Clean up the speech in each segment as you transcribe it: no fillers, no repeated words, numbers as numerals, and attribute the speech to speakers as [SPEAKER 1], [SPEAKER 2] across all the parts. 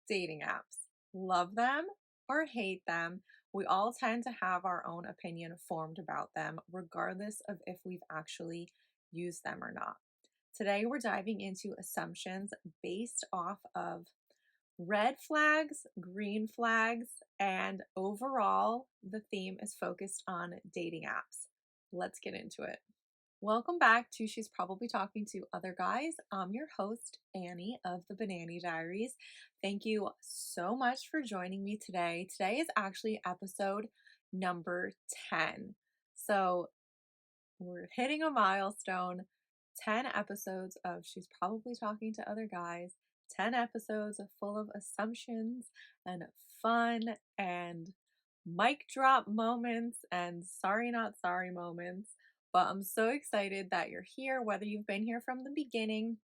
[SPEAKER 1] Dating apps. Love them or hate them. We all tend to have our own opinion formed about them, regardless of if we've actually used them or not. Today, we're diving into assumptions based off of red flags, green flags, and overall, the theme is focused on dating apps. Let's get into it. Welcome back to She's Probably Talking to Other Guys. I'm your host, Annie of the Banana Diaries. Thank you so much for joining me today. Today is actually episode number 10. So we're hitting a milestone. 10 episodes of She's Probably Talking to Other Guys. 10 episodes full of assumptions and fun and mic drop moments and sorry not sorry moments. But I'm so excited that you're here, whether you've been here from the beginning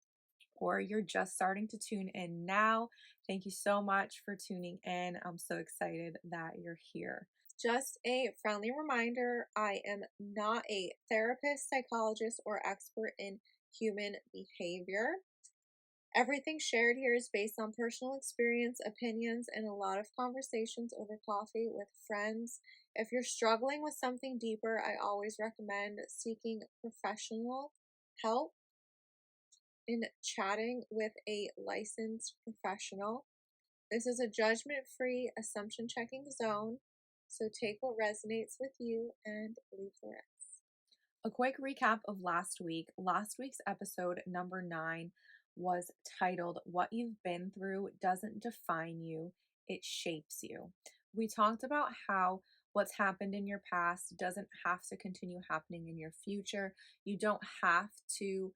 [SPEAKER 1] or you're just starting to tune in now. Thank you so much for tuning in. I'm so excited that you're here. Just a friendly reminder, I am not a therapist, psychologist, or expert in human behavior. Everything shared here is based on personal experience, opinions, and a lot of conversations over coffee with friends. If you're struggling with something deeper, I always recommend seeking professional help in chatting with a licensed professional. This is a judgment-free, assumption-checking zone, so take what resonates with you and leave the rest. A quick recap of last week. Last week's episode, number 9, was titled, What You've Been Through Doesn't Define You, It Shapes You. We talked about how what's happened in your past doesn't have to continue happening in your future. You don't have to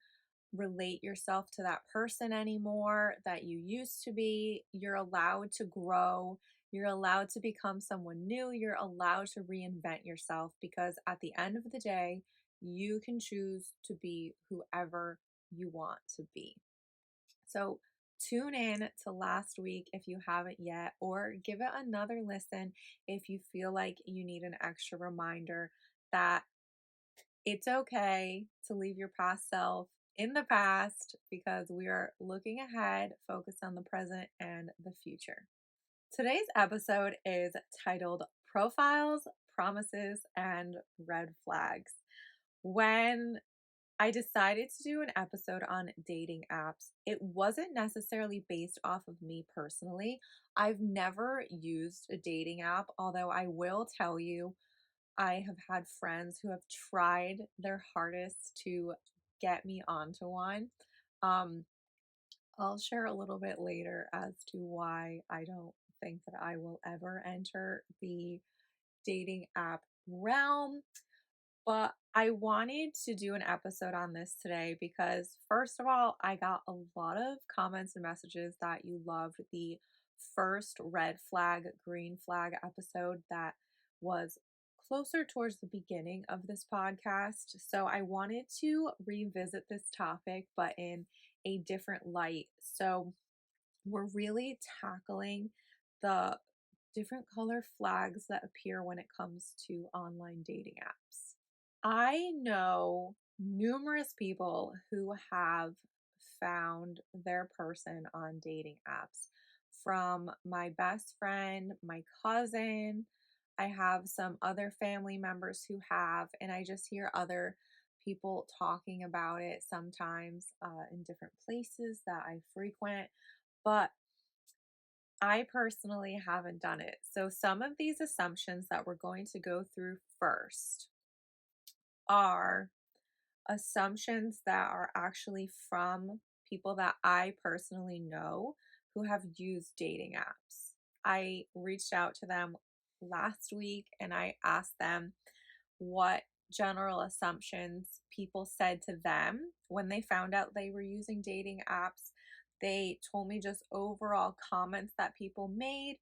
[SPEAKER 1] relate yourself to that person anymore that you used to be. You're allowed to grow. You're allowed to become someone new. You're allowed to reinvent yourself because at the end of the day, you can choose to be whoever you want to be. So tune in to last week if you haven't yet, or give it another listen if you feel like you need an extra reminder that it's okay to leave your past self in the past because we are looking ahead, focused on the present and the future. Today's episode is titled Profiles, Promises, and Red Flags. When I decided to do an episode on dating apps, it wasn't necessarily based off of me personally. I've never used a dating app, although I will tell you, I have had friends who have tried their hardest to get me onto one. Um, I'll share a little bit later as to why I don't think that I will ever enter the dating app realm. But I wanted to do an episode on this today because, first of all, I got a lot of comments and messages that you loved the first red flag, green flag episode that was closer towards the beginning of this podcast. So I wanted to revisit this topic, but in a different light. So we're really tackling the different color flags that appear when it comes to online dating apps. I know numerous people who have found their person on dating apps. From my best friend, my cousin, I have some other family members who have, and I just hear other people talking about it sometimes in different places that I frequent. But I personally haven't done it. So, some of these assumptions that we're going to go through first are assumptions that are actually from people that I personally know who have used dating apps. I reached out to them last week and I asked them what general assumptions people said to them when they found out they were using dating apps. They told me just overall comments that people made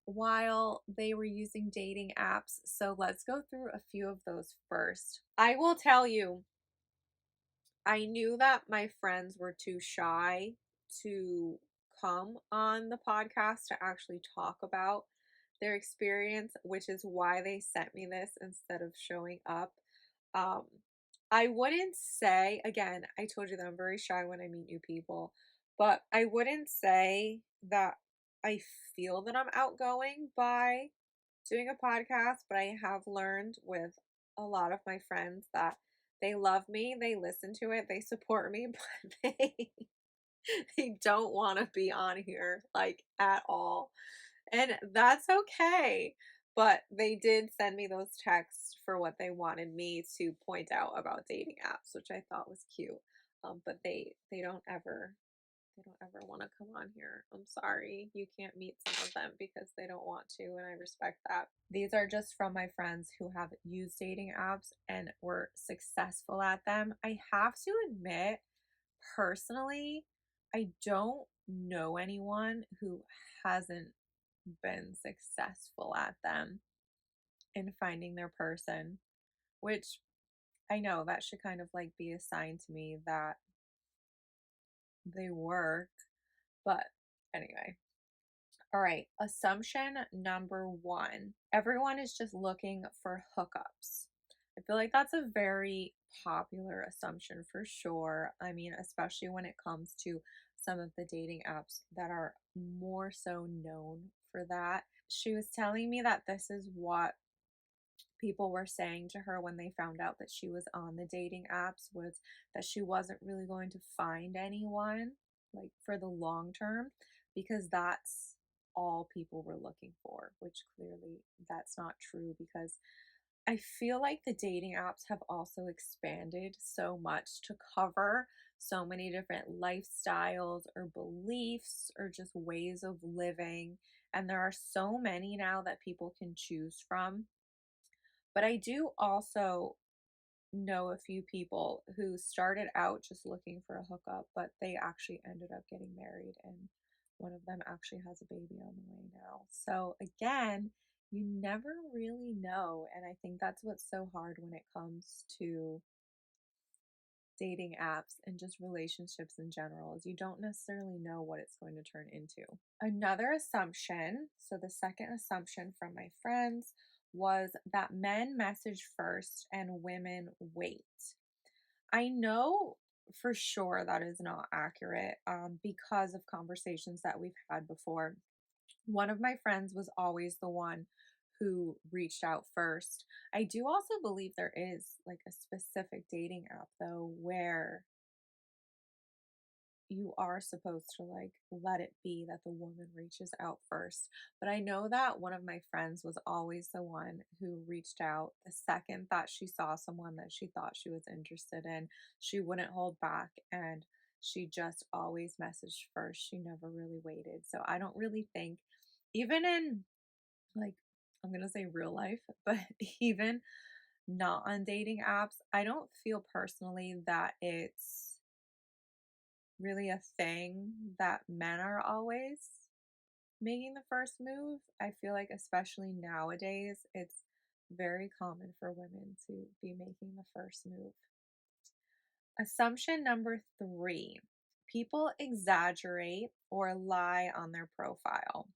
[SPEAKER 1] while they were using dating apps. So let's go through a few of those first. I will tell you, I knew that my friends were too shy to come on the podcast to actually talk about their experience, which is why they sent me this instead of showing up. Um, I wouldn't say, again, I told you that I'm very shy when I meet new people, but I wouldn't say that I feel that I'm outgoing by doing a podcast, but I have learned with a lot of my friends that they love me, they listen to it, they support me, but they don't want to be on here like at all. And that's okay. But they did send me those texts for what they wanted me to point out about dating apps, which I thought was cute. But they don't ever want to come on here. I'm sorry. You can't meet some of them because they don't want to, and I respect that. These are just from my friends who have used dating apps and were successful at them. I have to admit, personally, I don't know anyone who hasn't been successful at them in finding their person, which I know that should kind of like be a sign to me that they work. But anyway, all right. Assumption number one, everyone is just looking for hookups. I feel like that's a very popular assumption for sure. I mean, especially when it comes to some of the dating apps that are more so known for that. She was telling me that this is what people were saying to her when they found out that she was on the dating apps, was that she wasn't really going to find anyone like for the long term, because that's all people were looking for, which clearly that's not true, because I feel like the dating apps have also expanded so much to cover so many different lifestyles or beliefs or just ways of living, and there are so many now that people can choose from. But I do also know a few people who started out just looking for a hookup, but they actually ended up getting married, and one of them actually has a baby on the way now. So, again, you never really know. And I think that's what's so hard when it comes to dating apps and just relationships in general, is you don't necessarily know what it's going to turn into. Another assumption, so the second assumption from my friends, was that men message first and women wait. I know for sure that is not accurate, because of conversations that we've had before. One of my friends was always the one who reached out first. I do also believe there is like a specific dating app though where you are supposed to like let it be that the woman reaches out first. But I know that one of my friends was always the one who reached out the second that she saw someone that she thought she was interested in. She wouldn't hold back, and she just always messaged first. She never really waited. So I don't really think, even in like, I'm going to say real life, but even not on dating apps, I don't feel personally that it's really a thing that men are always making the first move. I feel like, especially nowadays, it's very common for women to be making the first move. Assumption number three, people exaggerate or lie on their profile.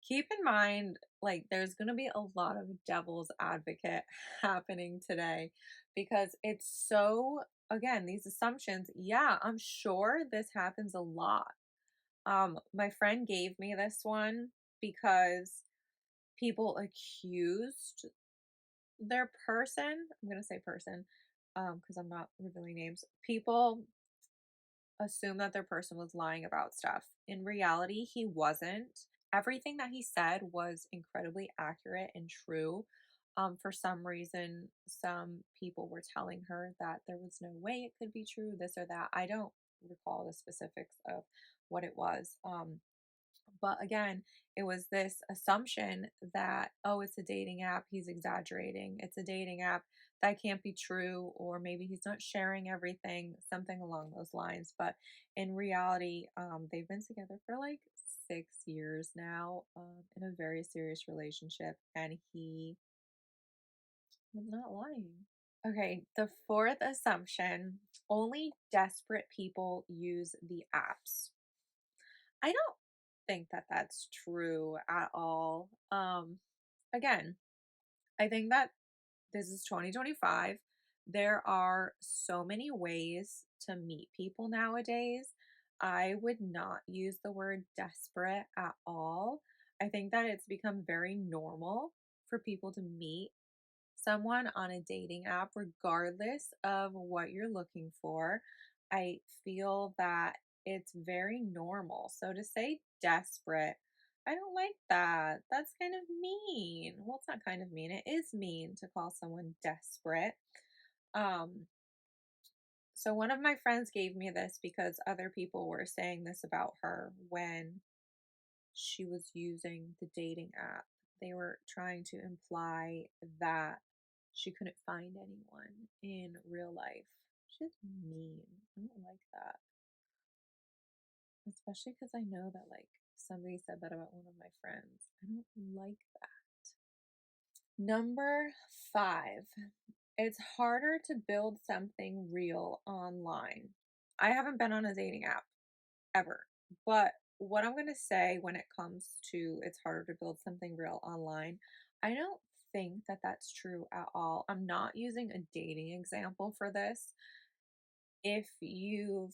[SPEAKER 1] Keep in mind, like, there's going to be a lot of devil's advocate happening today, because it's so, again, these assumptions. Yeah, I'm sure this happens a lot. My friend gave me this one because people accused their person, I'm going to say person, because I'm not revealing names. People assume that their person was lying about stuff. In reality, he wasn't. Everything that he said was incredibly accurate and true. For some reason, some people were telling her that there was no way it could be true, this or that. I don't recall the specifics of what it was. But again, it was this assumption that, oh, it's a dating app, he's exaggerating. It's a dating app, that can't be true, or maybe he's not sharing everything, something along those lines. But in reality, they've been together for like 6 years now, in a very serious relationship, and he was not lying. Okay, the fourth assumption, only desperate people use the apps. I don't think that that's true at all. Again, I think that this is 2025. There are so many ways to meet people nowadays. I would not use the word desperate at all. I think that it's become very normal for people to meet someone on a dating app, regardless of what you're looking for. I feel that it's very normal. So to say desperate, I don't like that. That's kind of mean. Well, it's not kind of mean. It is mean to call someone desperate. Um, so one of my friends gave me this because other people were saying this about her when she was using the dating app. They were trying to imply that she couldn't find anyone in real life. She's mean. I don't like that. Especially because I know that, like, somebody said that about one of my friends. I don't like that. Number five, it's harder to build something real online. I haven't been on a dating app ever. But what I'm going to say when it comes to it's harder to build something real online, I don't think that that's true at all. I'm not using a dating example for this. If you've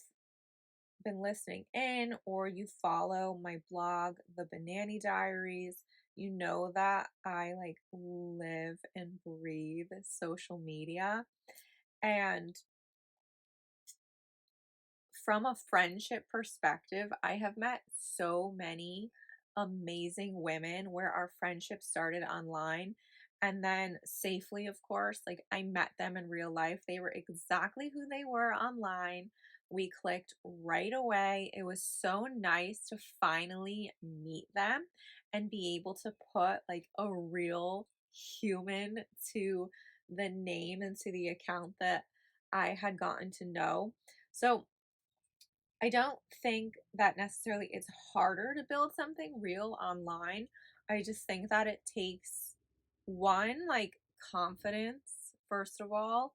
[SPEAKER 1] been listening in or you follow my blog, The Banana Diaries, you know that I like live and breathe social media. And from a friendship perspective, I have met so many amazing women where our friendship started online and then safely, of course, like I met them in real life. They were exactly who they were online. We clicked right away. It was so nice to finally meet them and be able to put like a real human to the name and to the account that I had gotten to know. So, I don't think that necessarily it's harder to build something real online. I just think that it takes one, like confidence, first of all.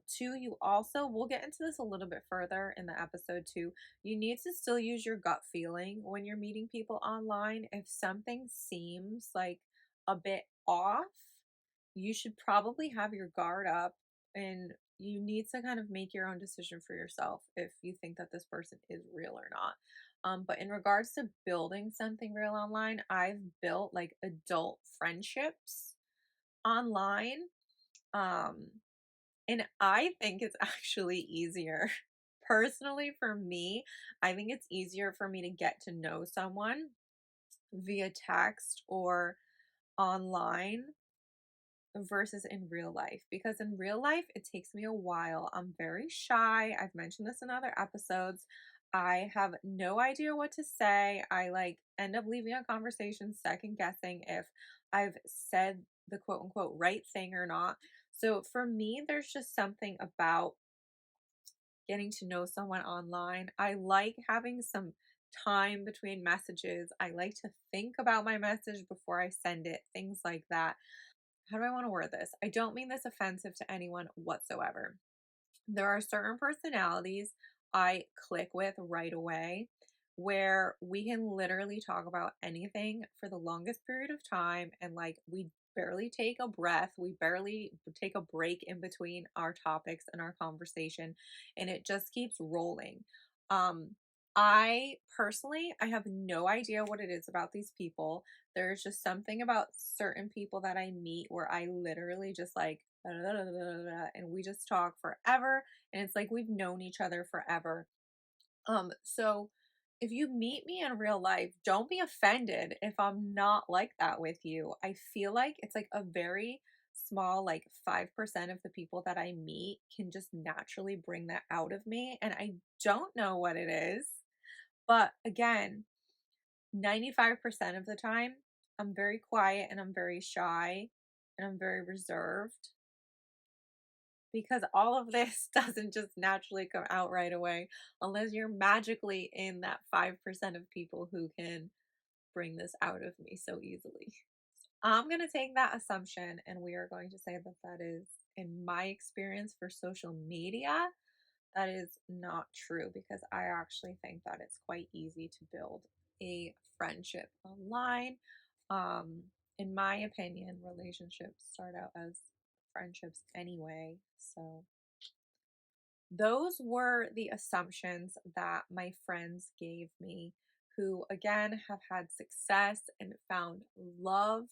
[SPEAKER 1] Two, you also, we'll get into this a little bit further in the episode too. You need to still use your gut feeling when you're meeting people online. If something seems like a bit off, you should probably have your guard up and you need to kind of make your own decision for yourself if you think that this person is real or not. But in regards to building something real online, I've built like adult friendships online. Um, and I think it's actually easier. Personally, for me, I think it's easier for me to get to know someone via text or online versus in real life, because in real life it takes me a while. I'm very shy. I've mentioned this in other episodes. I have no idea what to say. I like end up leaving a conversation second guessing if I've said the quote unquote right thing or not. So for me, there's just something about getting to know someone online. I like having some time between messages. I like to think about my message before I send it, things like that. How do I want to word this? I don't mean this offensive to anyone whatsoever. There are certain personalities I click with right away where we can literally talk about anything for the longest period of time and like we barely take a breath, we barely take a break in between our topics and our conversation and it just keeps rolling. Um I personally I have no idea what it is about these people. There's just something about certain people that I meet where I literally just like and we just talk forever and it's like we've known each other forever. So if you meet me in real life, don't be offended if I'm not like that with you. I feel like it's like a very small, like 5% of the people that I meet can just naturally bring that out of me. And I don't know what it is. But again, 95% of the time, I'm very quiet and I'm very shy and I'm very reserved because all of this doesn't just naturally come out right away unless you're magically in that 5% of people who can bring this out of me so easily. I'm going to take that assumption and we are going to say that that is, in my experience for social media, that is not true because I actually think that it's quite easy to build a friendship online. Um, in my opinion, relationships start out as friendships anyway. So Those were the assumptions that my friends gave me, who again have had success and found love.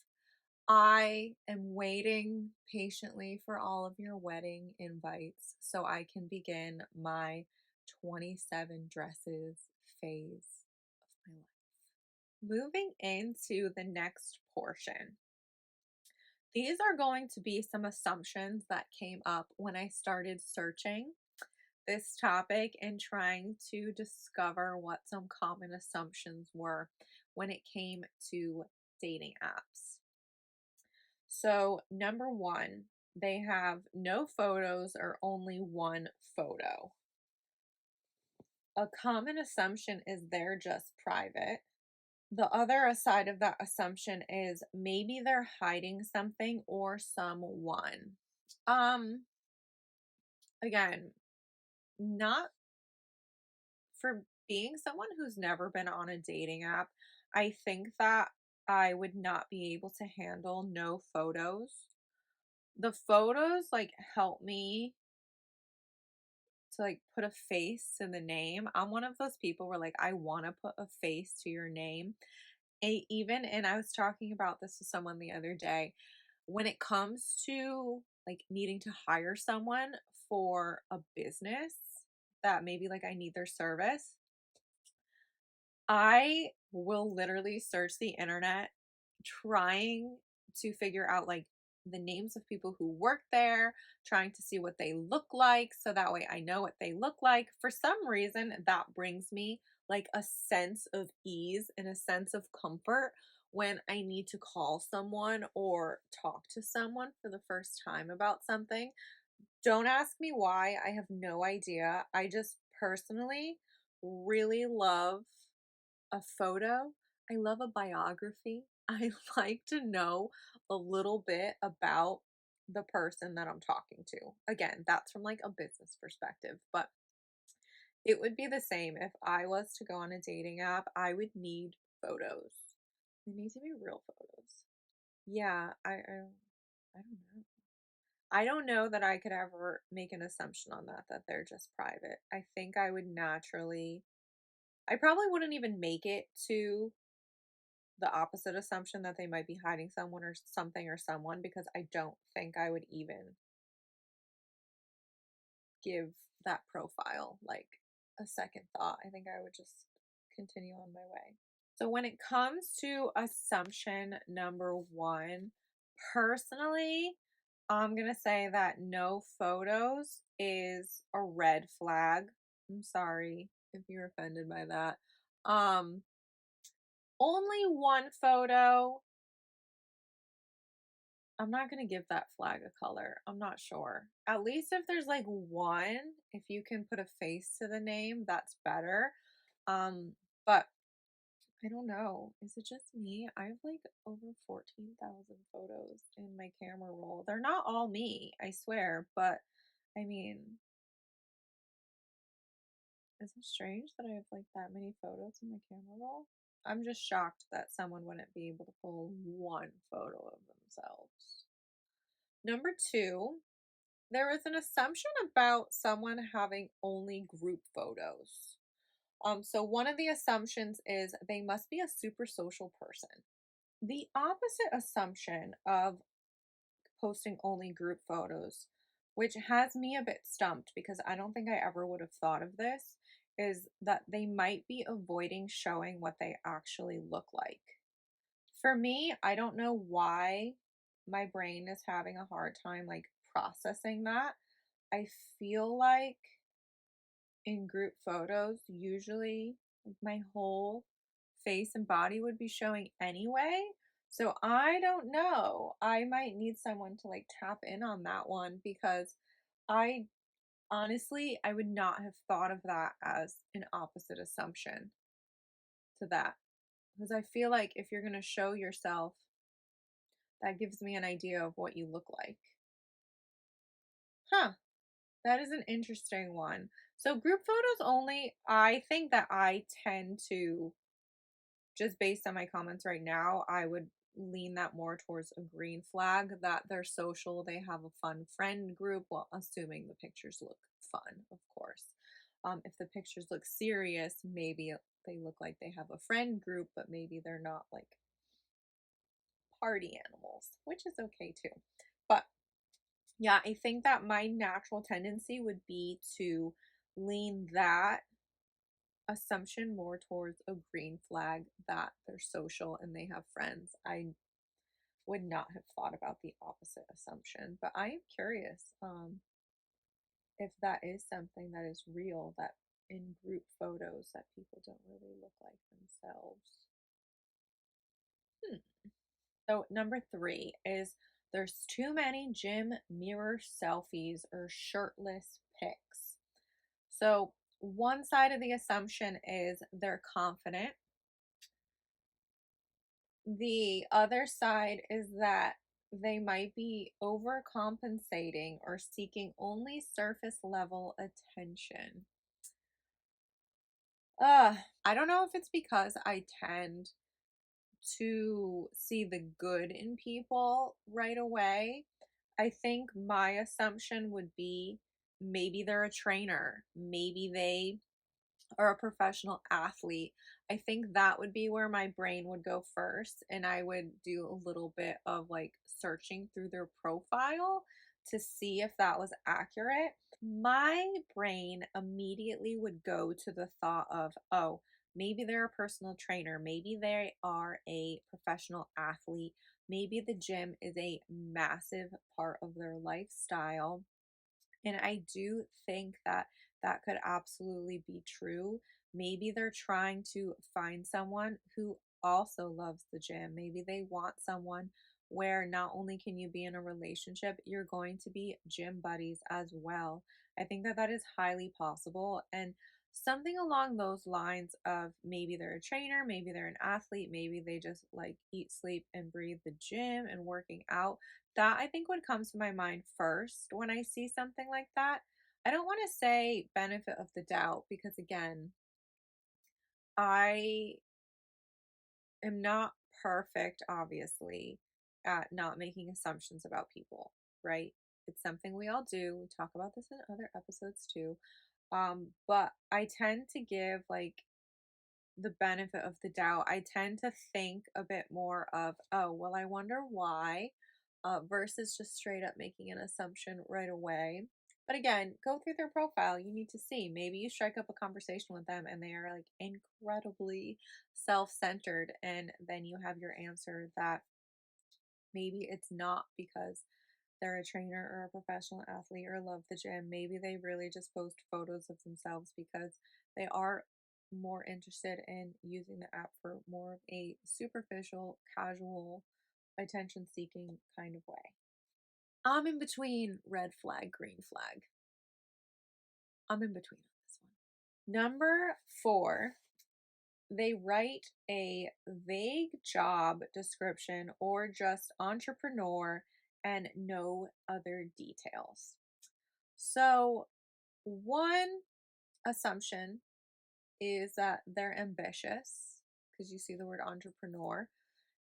[SPEAKER 1] I am waiting patiently for all of your wedding invites so I can begin my 27 dresses phase of my life. Moving into the next portion. These are going to be some assumptions that came up when I started searching this topic and trying to discover what some common assumptions were when it came to dating apps. So, number one, they have no photos or only one photo. A common assumption is they're just private. The other side of that assumption is maybe they're hiding something or someone. Um, Again, not for being someone who's never been on a dating app, I think that I would not be able to handle no photos. The photos like help me to like put a face to the name. I'm one of those people where like I want to put a face to your name. Even and I was talking about this with someone the other day. When it comes to like needing to hire someone for a business that maybe like I need their service, I will literally search the internet trying to figure out like the names of people who work there, trying to see what they look like so that way I know what they look like. For some reason, that brings me like a sense of ease and a sense of comfort when I need to call someone or talk to someone for the first time about something. Don't ask me why. I have no idea. I just personally really love a photo. I love a biography. I like to know a little bit about the person that I'm talking to. Again, that's from like a business perspective, but it would be the same if I was to go on a dating app. I would need photos. They need to be real photos. Yeah, I don't know. I don't know that I could ever make an assumption on that they're just private. I think I would naturally I probably wouldn't even make it to the opposite assumption that they might be hiding someone or something or someone because I don't think I would even give that profile like a second thought. I think I would just continue on my way. So, when it comes to assumption number one, personally, I'm going to say that no photos is a red flag. I'm sorry if you're offended by that. Um, Only one photo, I'm not gonna give that flag a color. I'm not sure. At least if there's like one, if you can put a face to the name, that's better. Um, but I don't know. Is it just me? I have like over 14,000 photos in my camera roll. They're not all me, I swear, but I mean, is it strange that I have like that many photos in my camera roll? I'm just shocked that someone wouldn't be able to pull one photo of themselves. Number two, there is an assumption about someone having only group photos. So one of the assumptions is they must be a super social person. The opposite assumption of posting only group photos, which has me a bit stumped because I don't think I ever would have thought of this, is that they might be avoiding showing what they actually look like. For me, I don't know why my brain is having a hard time like processing that. I feel like in group photos, usually like my whole face and body would be showing anyway. So I don't know. I might need someone to like tap in on that one because I honestly, I would not have thought of that as an opposite assumption to that. Because I feel like if you're going to show yourself, that gives me an idea of what you look like. Huh. That is an interesting one. So group photos only, I think that I tend to, just based on my comments right now, I would lean that more towards a green flag, that they're social, they have a fun friend group, well, assuming the pictures look fun, of course. If the pictures look serious, maybe they look like they have a friend group, but maybe they're not like party animals, which is okay too. But yeah, I think that my natural tendency would be to lean that assumption more towards a green flag that they're social and they have friends. I would not have thought about the opposite assumption, but I am curious if that is something that is real, that in group photos that people don't really look like themselves. Hmm. So number three is there's too many gym mirror selfies or shirtless pics. So one side of the assumption is they're confident. The other side is that they might be overcompensating or seeking only surface level attention. I don't know if it's because I tend to see the good in people right away. I think my assumption would be maybe they're a trainer, maybe they are a professional athlete. I think that would be where my brain would go first, and I would do a little bit of like searching through their profile to see if that was accurate. My brain immediately would go to the thought of, oh, maybe they're a personal trainer, maybe they are a professional athlete, maybe the gym is a massive part of their lifestyle. And I do think that that could absolutely be true. Maybe they're trying to find someone who also loves the gym. Maybe they want someone where not only can you be in a relationship, you're going to be gym buddies as well. I think that that is highly possible. And something along those lines of maybe they're a trainer, maybe they're an athlete, maybe they just like eat, sleep, and breathe the gym and working out, that I think would come to my mind first when I see something like that. I don't want to say benefit of the doubt because, again, I am not perfect, obviously, at not making assumptions about people, right? It's something we all do. We talk about this in other episodes too. But I tend to give like the benefit of the doubt. I tend to think a bit more of, oh, well, I wonder why, versus just straight up making an assumption right away. But again, go through their profile. You need to see. Maybe you strike up a conversation with them and they are like incredibly self centered. And then you have your answer that maybe it's not because they're a trainer or a professional athlete or love the gym. Maybe they really just post photos of themselves because they are more interested in using the app for more of a superficial, casual, attention seeking kind of way. I'm in between red flag, green flag. I'm in between on this one. Number four, they write a vague job description or just entrepreneur and no other details. So, one assumption is that they're ambitious because you see the word entrepreneur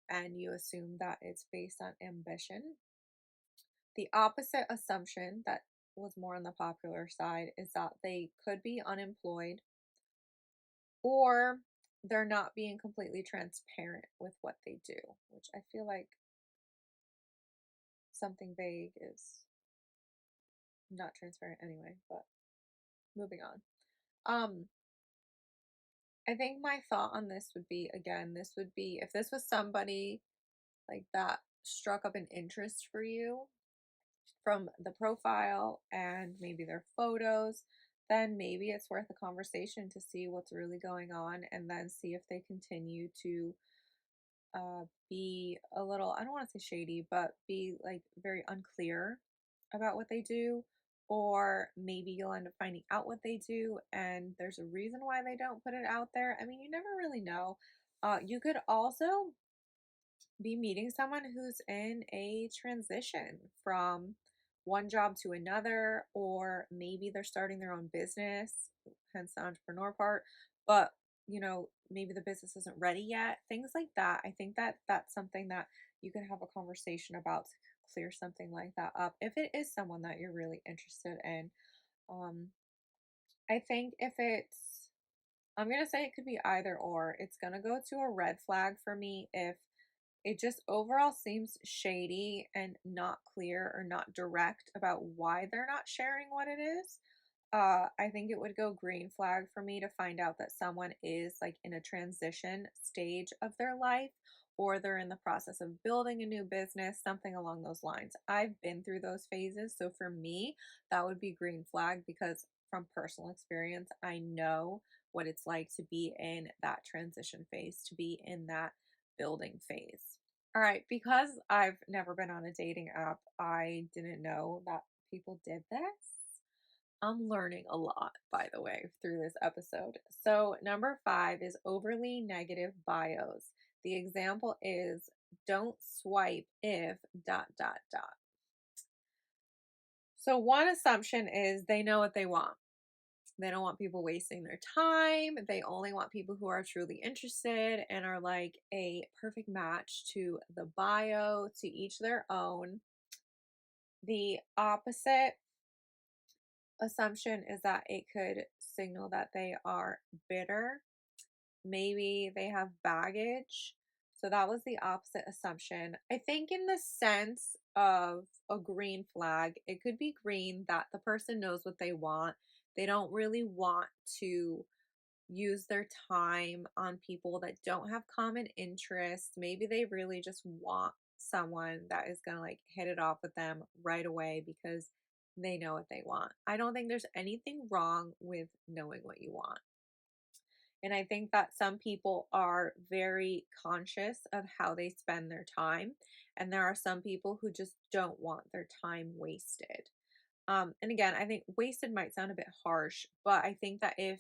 [SPEAKER 1] and you assume that it's based on ambition. The opposite assumption that was more on the popular side is that they could be unemployed or they're not being completely transparent with what they do, which I feel like something vague is not transparent anyway, but moving on. Um, I think my thought on this would be, again, this would be if this was somebody like that struck up an interest for you from the profile and maybe their photos, then maybe it's worth a conversation to see what's really going on and then see if they continue to be a little, I don't want to say shady, but be like very unclear about what they do. Or maybe you'll end up finding out what they do and there's a reason why they don't put it out there. I mean, you never really know. You could also be meeting someone who's in a transition from one job to another, or maybe they're starting their own business, hence the entrepreneur part, but maybe the business isn't ready yet. Things like that. I think that that's something that you could have a conversation about to clear something like that up if it is someone that you're really interested in. Um, I think if I'm gonna say it could be either or. It's gonna go to a red flag for me if it just overall seems shady and not clear or not direct about why they're not sharing what it is. I think it would go green flag for me to find out that someone is like in a transition stage of their life, or they're in the process of building a new business, something along those lines. I've been through those phases. So for me, that would be green flag because from personal experience, I know what it's like to be in that transition phase, to be in that building phase. All right, because I've never been on a dating app, I didn't know that people did this. I'm learning a lot, by the way, through this episode. So, number 5 is overly negative bios. The example is don't swipe if dot dot dot. So, one assumption is they know what they want. They don't want people wasting their time. They only want people who are truly interested and are like a perfect match to the bio, to each their own. The opposite assumption is that it could signal that they are bitter. Maybe they have baggage. So that was the opposite assumption. I think, in the sense of a green flag, it could be green that the person knows what they want. They don't really want to use their time on people that don't have common interests. Maybe they really just want someone that is going to like hit it off with them right away because they know what they want. I don't think there's anything wrong with knowing what you want. And I think that some people are very conscious of how they spend their time. And there are some people who just don't want their time wasted. And again, I think wasted might sound a bit harsh, but I think that if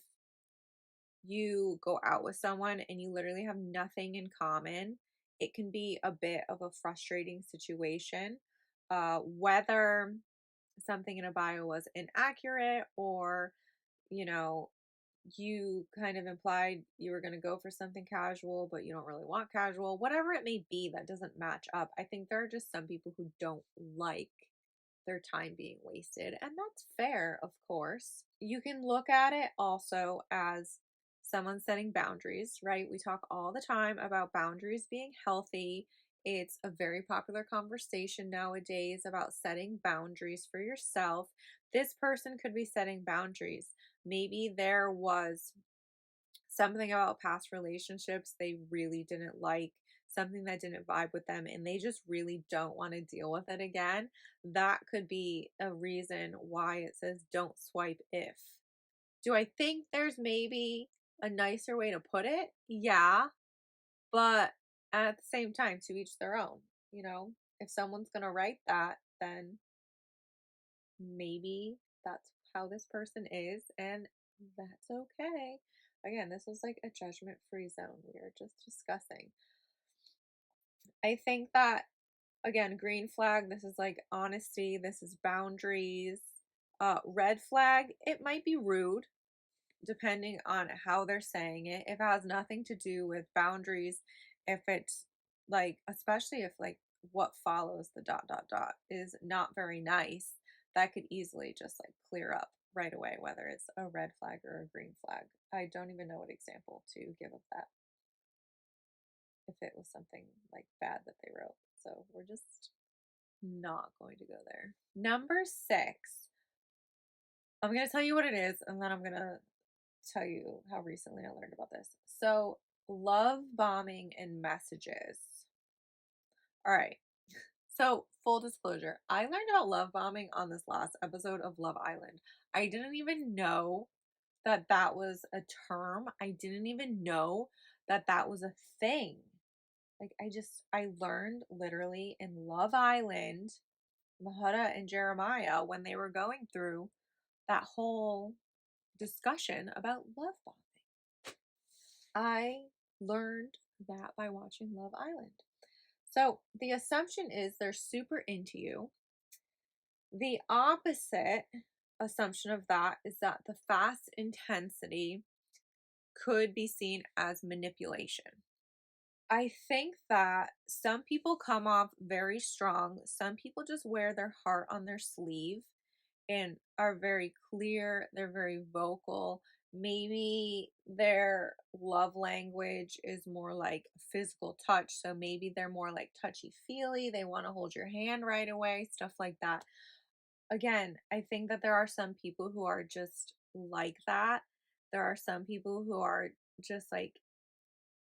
[SPEAKER 1] you go out with someone and you literally have nothing in common, it can be a bit of a frustrating situation. Whether something in a bio was inaccurate, or, you know, you kind of implied you were going to go for something casual, but you don't really want casual, whatever it may be that doesn't match up. I think there are just some people who don't like their time being wasted, and that's fair, of course. You can look at it also as someone setting boundaries, right? We talk all the time about boundaries being healthy. It's a very popular conversation nowadays about setting boundaries for yourself. This person could be setting boundaries. Maybe there was something about past relationships they really didn't like, something that didn't vibe with them, and they just really don't want to deal with it again. That could be a reason why it says don't swipe if. Do I think there's maybe a nicer way to put it? Yeah, but at the same time, to each their own. You know, if someone's going to write that, then maybe that's how this person is, and that's okay. Again, this is like a judgment free zone. We are just discussing. I think that, again, green flag, this is like honesty, this is boundaries. Red flag, it might be rude depending on how they're saying it. If it has nothing to do with boundaries, if it's like, especially if like what follows the dot dot dot is not very nice, that could easily just like clear up right away, whether it's a red flag or a green flag. I don't even know what example to give of that if it was something like bad that they wrote. So we're just not going to go there. Number 6, I'm going to tell you what it is, and then I'm going to tell you how recently I learned about this. So, love bombing and messages. All right. So, full disclosure, I learned about love bombing on this last episode of Love Island. I didn't even know that that was a term. I didn't even know that that was a thing. Like, I learned literally in Love Island, Mahuda and Jeremiah, when they were going through that whole discussion about love bombing. I learned that by watching Love Island. So the assumption is they're super into you. The opposite assumption of that is that the fast intensity could be seen as manipulation. I think that some people come off very strong. Some people just wear their heart on their sleeve. And are very clear, they're very vocal. Maybe their love language is more like physical touch. So maybe they're more like touchy feely. They want to hold your hand right away, stuff like that. Again, I think that there are some people who are just like that. There are some people who are just like,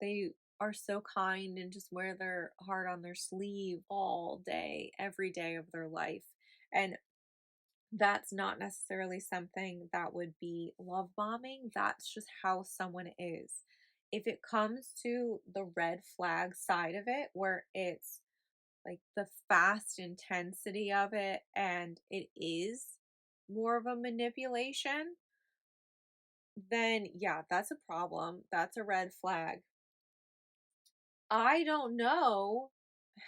[SPEAKER 1] they are so kind and just wear their heart on their sleeve all day, every day of their life. And that's not necessarily something that would be love bombing. That's just how someone is. If it comes to the red flag side of it, where it's like the fast intensity of it and it is more of a manipulation, then yeah, that's a problem. That's a red flag. I don't know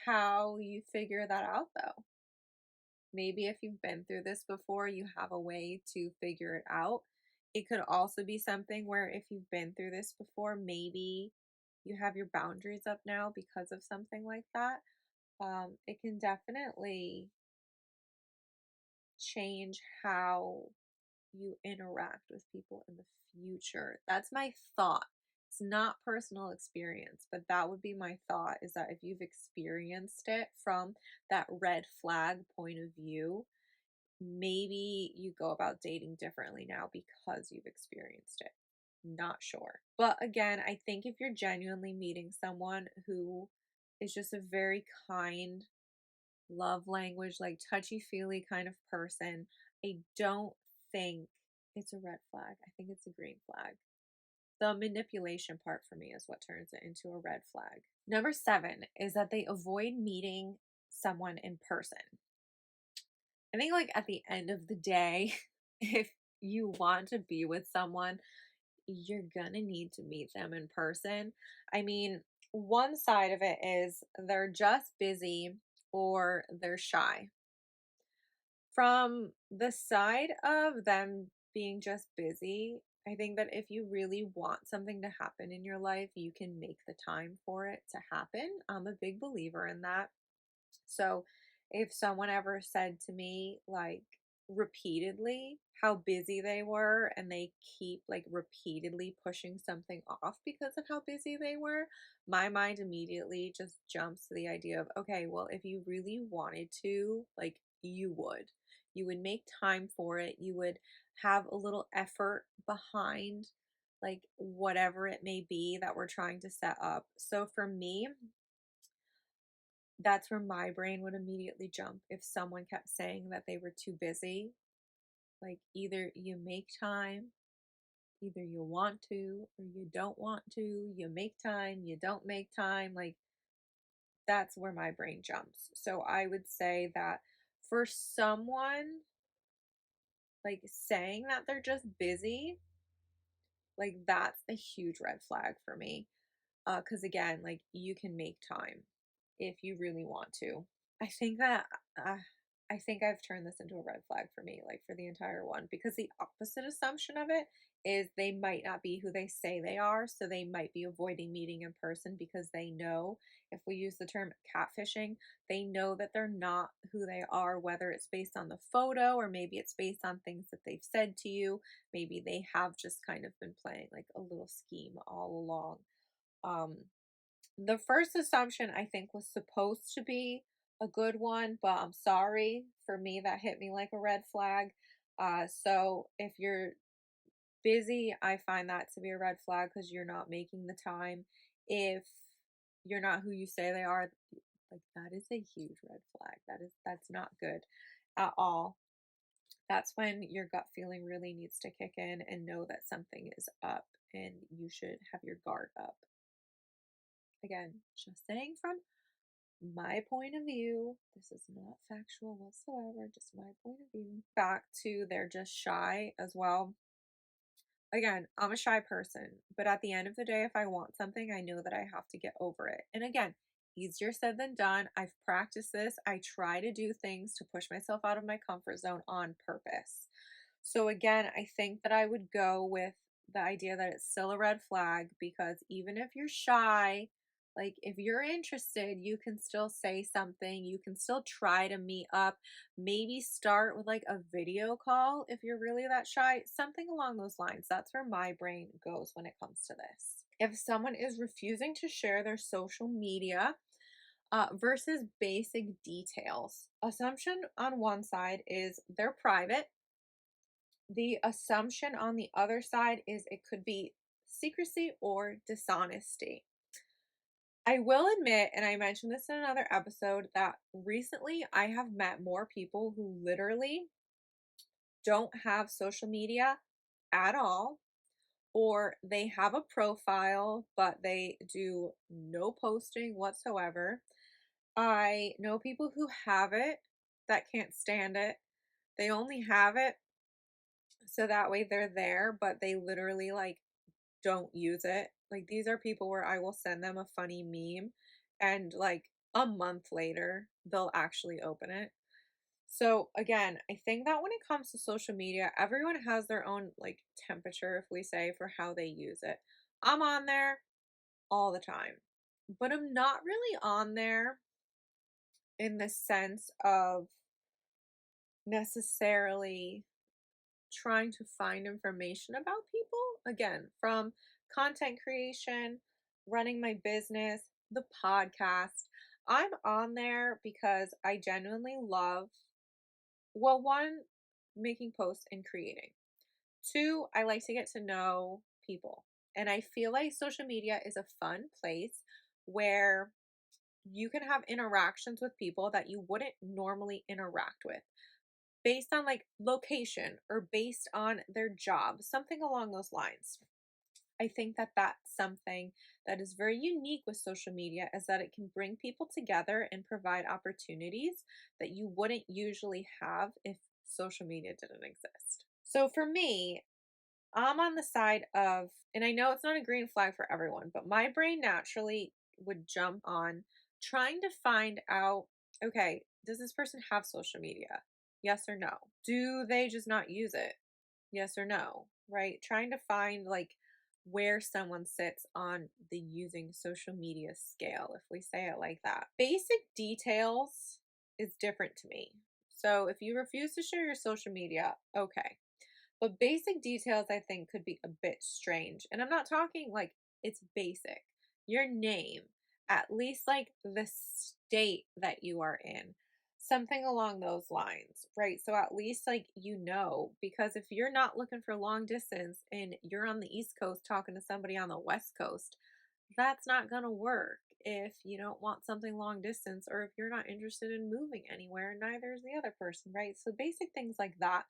[SPEAKER 1] how you figure that out though. Maybe if you've been through this before, you have a way to figure it out. It could also be something where if you've been through this before, maybe you have your boundaries up now because of something like that. It can definitely change how you interact with people in the future. That's my thought. It's not personal experience, but that would be my thought, is that if you've experienced it from that red flag point of view, maybe you go about dating differently now because you've experienced it. Not sure. But again, I think if you're genuinely meeting someone who is just a very kind, love language, like touchy feely kind of person, I don't think it's a red flag. I think it's a green flag. The manipulation part for me is what turns it into a red flag. Number 7 is that they avoid meeting someone in person. I think, like, at the end of the day, if you want to be with someone, you're gonna need to meet them in person. I mean, one side of it is they're just busy or they're shy. From the side of them being just busy, I think that if you really want something to happen in your life, you can make the time for it to happen. I'm a big believer in that. So if someone ever said to me, like, repeatedly how busy they were, and they keep like repeatedly pushing something off because of how busy they were, my mind immediately just jumps to the idea of, okay, well, if you really wanted to, like, you would make time for it. You would have a little effort behind like whatever it may be that we're trying to set up. So for me, that's where my brain would immediately jump if someone kept saying that they were too busy. Like, either you make time, either you want to or you don't want to, you make time, you don't make time. Like, that's where my brain jumps. So I would say that for someone like saying that they're just busy, like, that's a huge red flag for me. Because again, like, you can make time if you really want to. I think that uh, I think I've turned this into a red flag for me, like, for the entire one, because the opposite assumption of it is they might not be who they say they are, so they might be avoiding meeting in person because they know, if we use the term catfishing, they know that they're not who they are, whether it's based on the photo or maybe it's based on things that they've said to you. Maybe they have just kind of been playing like a little scheme all along. Um, the first assumption I think was supposed to be a good one, but I'm sorry, for me that hit me like a red flag. So if you're busy, I find that to be a red flag because you're not making the time. If you're not who you say they are, like, that is a huge red flag. That's not good at all. That's when your gut feeling really needs to kick in and know that something is up and you should have your guard up. Again, just saying from my point of view. This is not factual whatsoever, just my point of view. Back to they're just shy as well. Again, I'm a shy person, but at the end of the day, if I want something, I know that I have to get over it. And again, easier said than done. I've practiced this. I try to do things to push myself out of my comfort zone on purpose. So again, I think that I would go with the idea that it's still a red flag, because even if you're shy, Like, if you're interested, you can still say something. You can still try to meet up. Maybe start with like a video call if you're really that shy, something along those lines. That's where my brain goes when it comes to this. If someone is refusing to share their social media, versus basic details. Assumption on one side is they're private. The assumption on the other side is it could be secrecy or dishonesty. I will admit, and I mentioned this in another episode, that recently I have met more people who literally don't have social media at all, or they have a profile, but they do no posting whatsoever. I know people who have it that can't stand it. They only have it so that way they're there, but they literally like don't use it. Like these are people where I will send them a funny meme and like a month later they'll actually open it. So again, I think that when it comes to social media, everyone has their own like temperature, if we say, for how they use it. I'm on there all the time, but I'm not really on there in the sense of necessarily trying to find information about people. Again, from content creation, running my business, the podcast. I'm on there because I genuinely love, well, one, making posts and creating. Two, I like to get to know people. And I feel like social media is a fun place where you can have interactions with people that you wouldn't normally interact with based on like location or based on their job, something along those lines. I think that that's something that is very unique with social media is that it can bring people together and provide opportunities that you wouldn't usually have if social media didn't exist. So for me, I'm on the side of, and I know it's not a green flag for everyone, but my brain naturally would jump on trying to find out, okay, does this person have social media? Yes or no? Do they just not use it? Yes or no? Right? Trying to find like where someone sits on the using social media scale, if we say it like that. Basic details is different to me. So if you refuse to share your social media, okay. But basic details, I think, could be a bit strange. And I'm not talking like it's basic. Your name, at least like the state that you are in, something along those lines, right? So at least like because if you're not looking for long distance and you're on the East Coast talking to somebody on the West Coast, that's not going to work if you don't want something long distance or if you're not interested in moving anywhere, neither is the other person, right? So basic things like that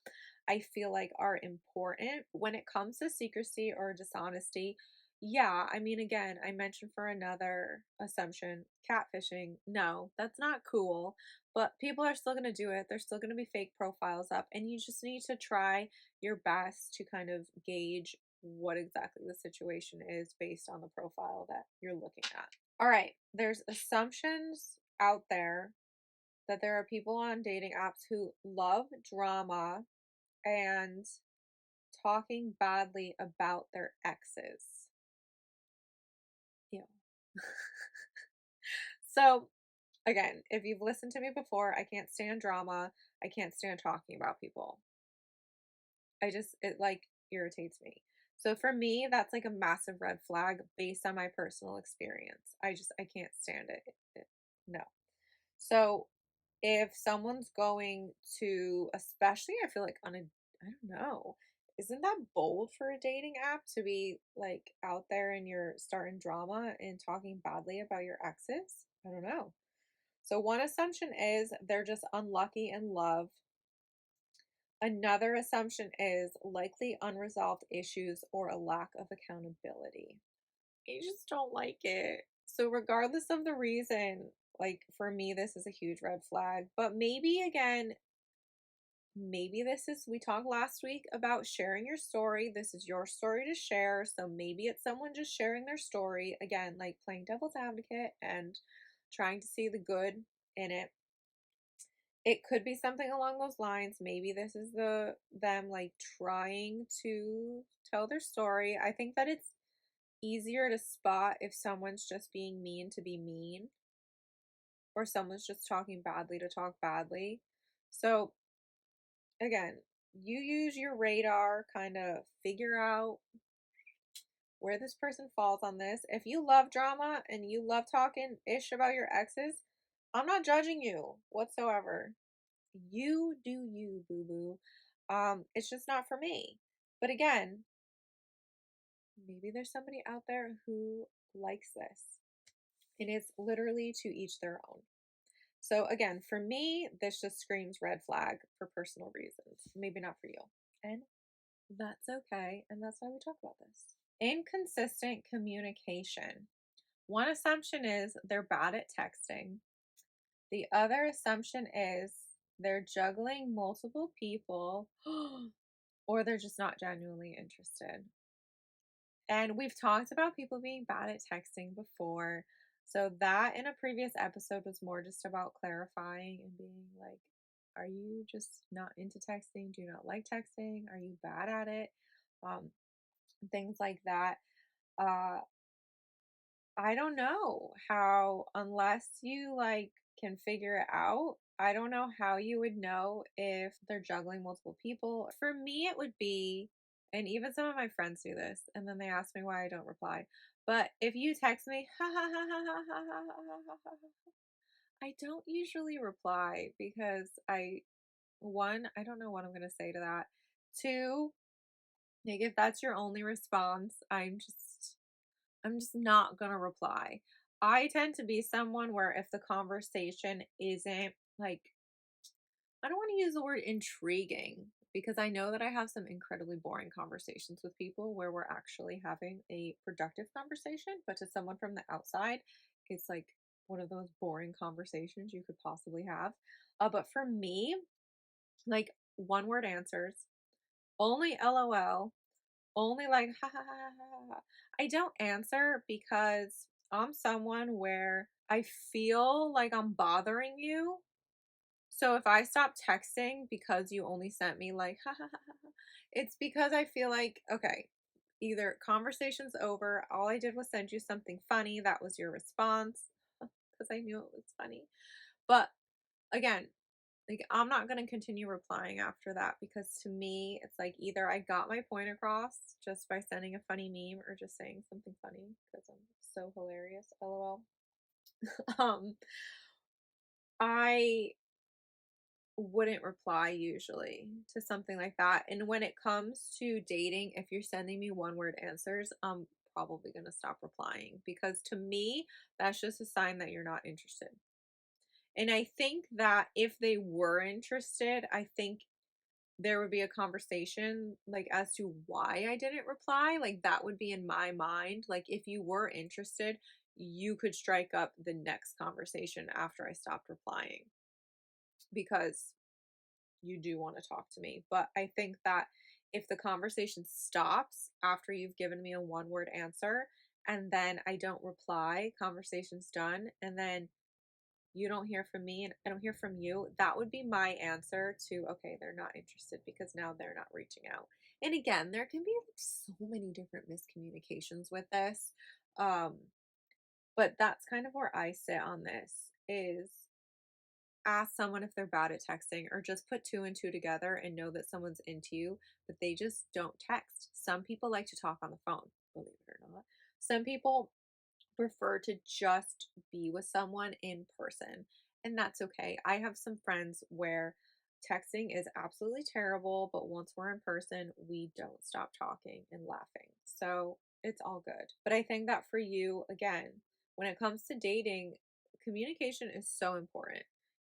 [SPEAKER 1] I feel like are important when it comes to secrecy or dishonesty. Yeah, I mean, again, I mentioned for another assumption, catfishing. No, that's not cool, but people are still going to do it. There's still going to be fake profiles up, and you just need to try your best to kind of gauge what exactly the situation is based on the profile that you're looking at. All right, there's assumptions out there that there are people on dating apps who love drama and talking badly about their exes. Yeah. So, again, if you've listened to me before, I can't stand drama. I can't stand talking about people. It like irritates me. So for me, that's like a massive red flag based on my personal experience. I can't stand it. No. So if someone's going to, especially I feel like on a, I don't know, isn't that bold for a dating app to be like out there and you're starting drama and talking badly about your exes? I don't know. So one assumption is they're just unlucky in love. Another assumption is likely unresolved issues or a lack of accountability. I just don't like it. So, regardless of the reason, like for me, this is a huge red flag. But maybe again, maybe this is, we talked last week about sharing your story. This is your story to share. So, maybe it's someone just sharing their story. Again, like playing devil's advocate and trying to see the good in it. It could be something along those lines. Maybe this is them like trying to tell their story. I think that it's easier to spot if someone's just being mean to be mean or someone's just talking badly to talk badly. So, again, you use your radar, kind of figure out where this person falls on this. If you love drama and you love talking ish about your exes, I'm not judging you whatsoever. You do you, boo boo. It's just not for me. But again, maybe there's somebody out there who likes this. And it's literally to each their own. So again, for me, this just screams red flag for personal reasons. Maybe not for you. And that's okay. And that's why we talk about this. Inconsistent communication. One assumption is they're bad at texting. The other assumption is they're juggling multiple people or they're just not genuinely interested. And we've talked about people being bad at texting before. So that in a previous episode was more just about clarifying and being like, are you just not into texting? Do you not like texting? Are you bad at it? Um, Things like that. Uh, I don't know how, unless you like can figure it out, I don't know how you would know if they're juggling multiple people. For me, it would be, and even some of my friends do this, and then they ask me why I don't reply. But if you text me, ha ha ha ha ha ha ha ha ha, I don't usually reply because one, I don't know what I'm gonna say to that. Two, like if that's your only response, I'm just not gonna reply. I tend to be someone where if the conversation isn't like, I don't want to use the word intriguing because I know that I have some incredibly boring conversations with people where we're actually having a productive conversation, but to someone from the outside, it's like one of those boring conversations you could possibly have. But for me, like one word answers, only LOL, only like ha ha ha ha ha. Ha. I don't answer because I'm someone where I feel like I'm bothering you. So if I stop texting because you only sent me like ha ha ha ha, ha, it's because I feel like okay, either conversation's over, all I did was send you something funny, that was your response because I knew it was funny. But again, like I'm not going to continue replying after that because to me it's like either I got my point across just by sending a funny meme or just saying something funny because I'm so hilarious, lol. um I wouldn't reply usually to something like that. And when it comes to dating, if you're sending me one word answers, I'm probably going to stop replying because to me that's just a sign that you're not interested. And I think that if they were interested, I think there would be a conversation like as to why I didn't reply. Like that would be in my mind. Like if you were interested, you could strike up the next conversation after I stopped replying because you do want to talk to me. But I think that if the conversation stops after you've given me a one word answer and then I don't reply, conversation's done, and then you don't hear from me and I don't hear from you, that would be my answer to okay, they're not interested because now they're not reaching out. And again, there can be so many different miscommunications with this. Um, but that's kind of where I sit on this is ask someone if they're bad at texting or just put two and two together and know that someone's into you, but they just don't text. Some people like to talk on the phone, believe it or not. Some people prefer to just be with someone in person, and that's okay. I have some friends where texting is absolutely terrible, but once we're in person, we don't stop talking and laughing. So it's all good. But I think that for you, again, when it comes to dating, communication is so important.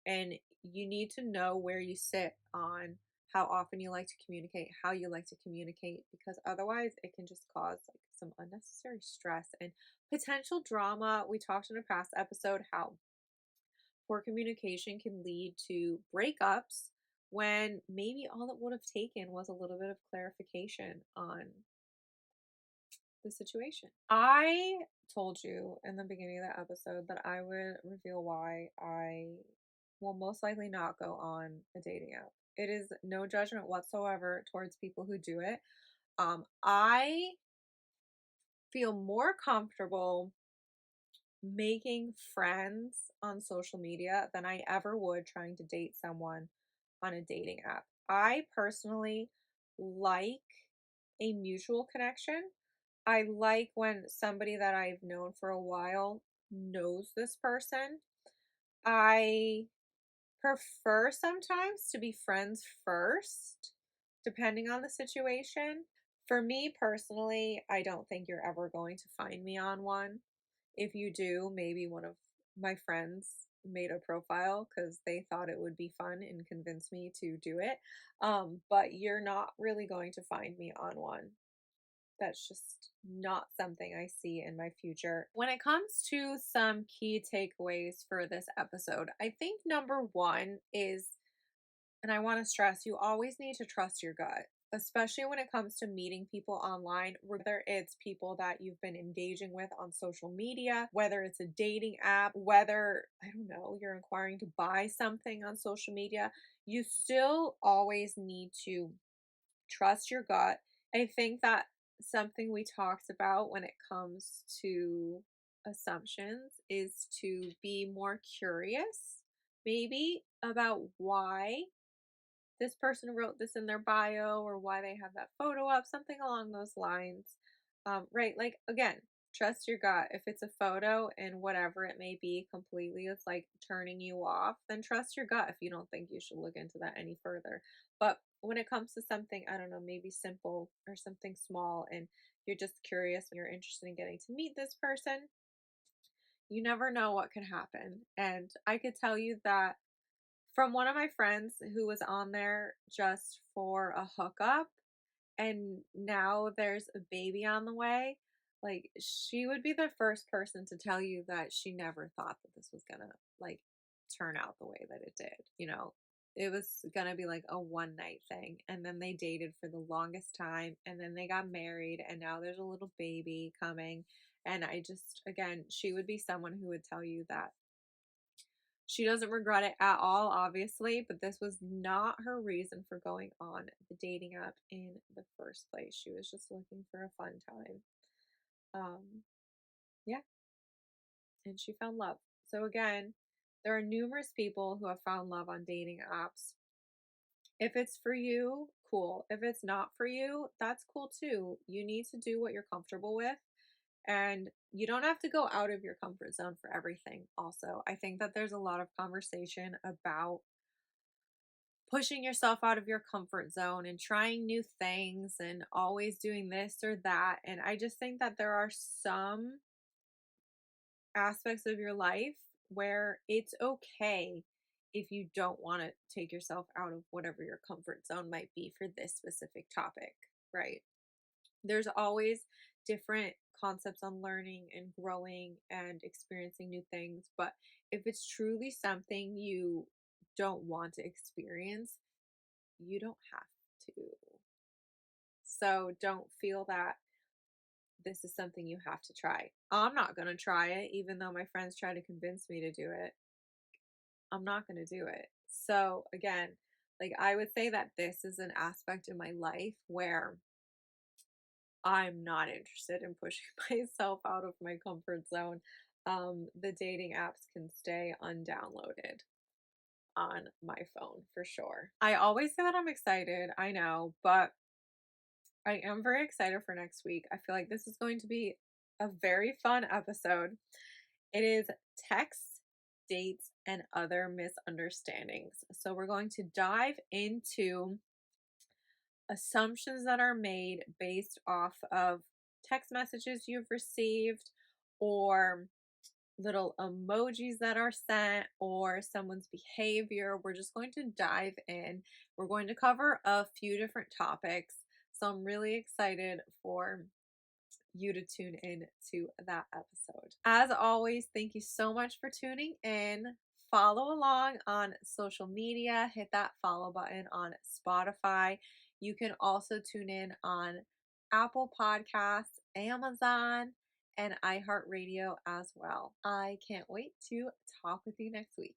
[SPEAKER 1] And you need to know where you sit on how often you like to communicate, how you like to communicate, because otherwise it can just cause like some unnecessary stress and potential drama. We talked in a past episode how poor communication can lead to breakups when maybe all it would have taken was a little bit of clarification on the situation. I told you in the beginning of the episode that I would reveal why I will most likely not go on a dating app. It is no judgment whatsoever towards people who do it. I feel more comfortable making friends on social media than I ever would trying to date someone on a dating app. I personally like a mutual connection. I like when somebody that I've known for a while knows this person. I prefer sometimes to be friends first, depending on the situation. For me personally, I don't think you're ever going to find me on one. If you do, maybe one of my friends made a profile because they thought it would be fun and convinced me to do it. But you're not really going to find me on one. That's just not something I see in my future. When it comes to some key takeaways for this episode, I think number one is, and I want to stress, you always need to trust your gut, especially when it comes to meeting people online, whether it's people that you've been engaging with on social media, whether it's a dating app, whether, I don't know, you're inquiring to buy something on social media. You still always need to trust your gut. I think that something we talked about when it comes to assumptions is to be more curious, maybe about why this person wrote this in their bio or why they have that photo up, something along those lines. Right. Like, again, trust your gut. If it's a photo and whatever it may be, completely, it's like turning you off, then trust your gut if you don't think you should look into that any further. But when it comes to something, I don't know, maybe simple or something small, and you're just curious, you're interested in getting to meet this person, you never know what can happen. And I could tell you that from one of my friends who was on there just for a hookup, and now there's a baby on the way. Like, she would be the first person to tell you that she never thought that this was gonna, like, turn out the way that it did, you know? It was gonna be like a one night thing, and then they dated for the longest time, and then they got married, and now there's a little baby coming. And I just, again, she would be someone who would tell you that she doesn't regret it at all, obviously, but this was not her reason for going on the dating app in the first place. She was just looking for a fun time. Um, yeah, and she found love. So again, there are numerous people who have found love on dating apps. If it's for you, cool. If it's not for you, that's cool too. You need to do what you're comfortable with. And you don't have to go out of your comfort zone for everything, also. I think that there's a lot of conversation about pushing yourself out of your comfort zone and trying new things and always doing this or that. And I just think that there are some aspects of your life where it's okay if you don't want to take yourself out of whatever your comfort zone might be for this specific topic, right? There's always different concepts on learning and growing and experiencing new things. But if it's truly something you don't want to experience, you don't have to. So don't feel that this is something you have to try. I'm not going to try it, even though my friends try to convince me to do it. I'm not going to do it. So, again, like, I would say that this is an aspect in my life where I'm not interested in pushing myself out of my comfort zone. The dating apps can stay undownloaded on my phone for sure. I always say that I'm excited, I know, but I am very excited for next week. I feel like this is going to be a very fun episode. It is texts, dates, and other misunderstandings. So we're going to dive into assumptions that are made based off of text messages you've received, or little emojis that are sent, or someone's behavior. We're just going to dive in. We're going to cover a few different topics. So I'm really excited for you to tune in to that episode. As always, thank you so much for tuning in. Follow along on social media, hit that follow button on Spotify. You can also tune in on Apple Podcasts, Amazon, and iHeartRadio as well. I can't wait to talk with you next week.